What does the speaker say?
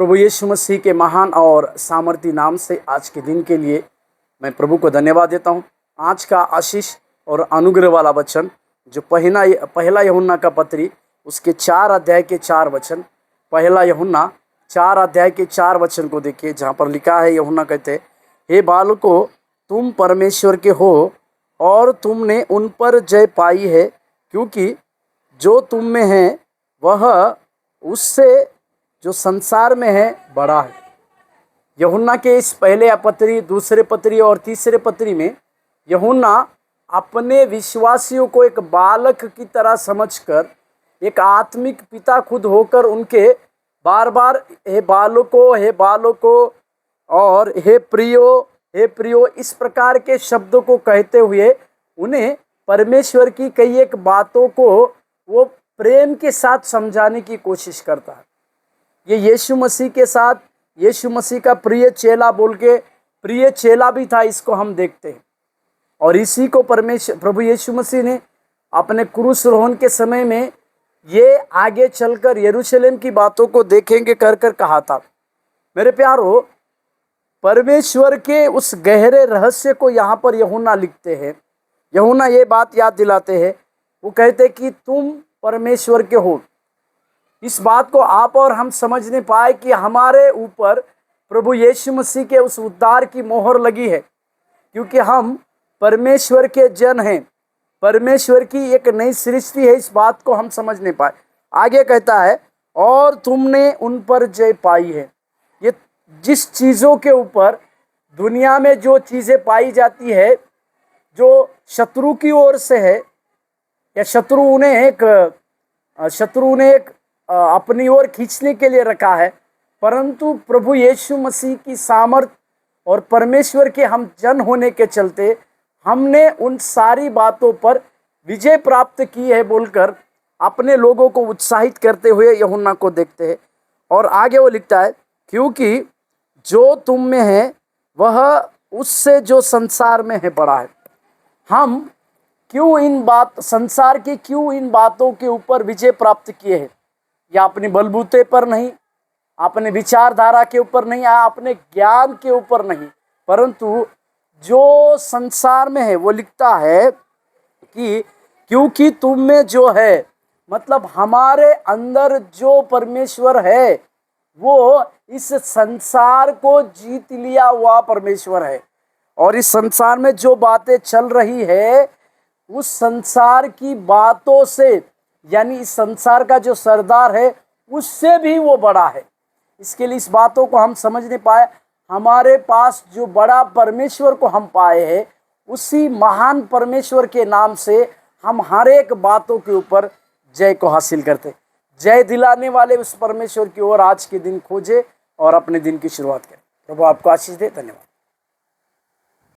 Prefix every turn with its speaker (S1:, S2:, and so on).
S1: प्रभु यीशु मसीह के महान और सामर्थी नाम से आज के दिन के लिए मैं प्रभु को धन्यवाद देता हूँ। आज का आशीष और अनुग्रह वाला वचन जो पहला यूहन्ना का पत्री उसके 4 अध्याय के 4 वचन, पहला यूहन्ना 4 अध्याय के 4 वचन को देखिए, जहाँ पर लिखा है, यूहन्ना कहते हैं, हे बालकों, तुम परमेश्वर के हो और तुमने उन पर जय पाई है, क्योंकि जो तुम में है वह उससे जो संसार में है बड़ा है। यूहन्ना के इस पहले पत्री, दूसरे पत्री और तीसरे पत्री में यूहन्ना अपने विश्वासियों को एक बालक की तरह समझकर, एक आत्मिक पिता खुद होकर उनके बार बार हे बालकों और हे प्रियो इस प्रकार के शब्दों को कहते हुए उन्हें परमेश्वर की कई एक बातों को वो प्रेम के साथ समझाने की कोशिश करता है। ये यीशु मसीह के साथ, यीशु मसीह का प्रिय चेला बोल के, प्रिय चेला भी था, इसको हम देखते हैं। और इसी को प्रभु यीशु मसीह ने अपने क्रूस रोहन के समय में ये आगे चलकर यरूशलेम की बातों को देखेंगे कर कहा था। मेरे प्यारो, परमेश्वर के उस गहरे रहस्य को यहाँ पर यूहन्ना लिखते हैं। यूहन्ना ये बात याद दिलाते हैं, वो कहते कि तुम परमेश्वर के हो। इस बात को आप और हम समझने पाए कि हमारे ऊपर प्रभु यीशु मसीह के उस उद्धार की मोहर लगी है, क्योंकि हम परमेश्वर के जन हैं, परमेश्वर की एक नई सृष्टि है। इस बात को हम समझने पाए। आगे कहता है, और तुमने उन पर जय पाई है। ये जिस चीज़ों के ऊपर दुनिया में जो चीज़ें पाई जाती है, जो शत्रु की ओर से है, या शत्रु ने एक अपनी ओर खींचने के लिए रखा है, परंतु प्रभु यीशु मसीह की सामर्थ और परमेश्वर के हम जन होने के चलते हमने उन सारी बातों पर विजय प्राप्त की है बोलकर अपने लोगों को उत्साहित करते हुए यूहन्ना को देखते हैं। और आगे वो लिखता है, क्योंकि जो तुम में है वह उससे जो संसार में है बड़ा है। हम संसार की क्यों इन बातों के ऊपर विजय प्राप्त किए हैं? या अपने बलबूते पर नहीं, अपने विचारधारा के ऊपर नहीं, या अपने ज्ञान के ऊपर नहीं, परंतु जो संसार में है। वो लिखता है कि क्योंकि तुम में जो है, मतलब हमारे अंदर जो परमेश्वर है वो इस संसार को जीत लिया हुआ परमेश्वर है। और इस संसार में जो बातें चल रही है, उस संसार की बातों से, यानी इस संसार का जो सरदार है उससे भी वो बड़ा है। इसके लिए इस बातों को हम समझने पाए। हमारे पास जो बड़ा परमेश्वर को हम पाए हैं, उसी महान परमेश्वर के नाम से हम हर एक बातों के ऊपर जय को हासिल करते। जय दिलाने वाले उस परमेश्वर की ओर आज के दिन खोजे और अपने दिन की शुरुआत करें। प्रभु आपको आशीष दे। धन्यवाद।